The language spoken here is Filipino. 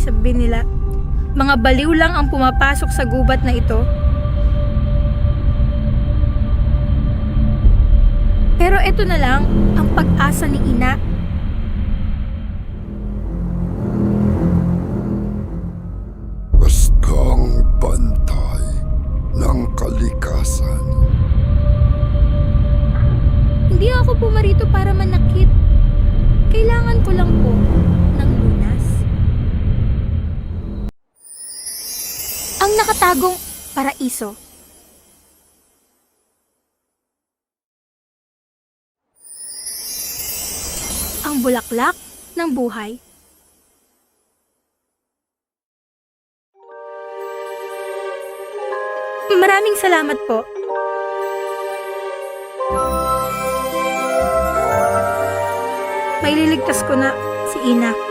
sabihin nila, mga baliw lang ang pumapasok sa gubat na ito. Pero ito na lang ang pag-asa ni Ina. Bastang bantay ng kalikasan. Hindi ako pumarito para manakit. Kailangan ko lang po ng lunas. Ang nakatagong paraiso. Ang bulaklak ng buhay. Maraming salamat po. Maililigtas ko na si Ina.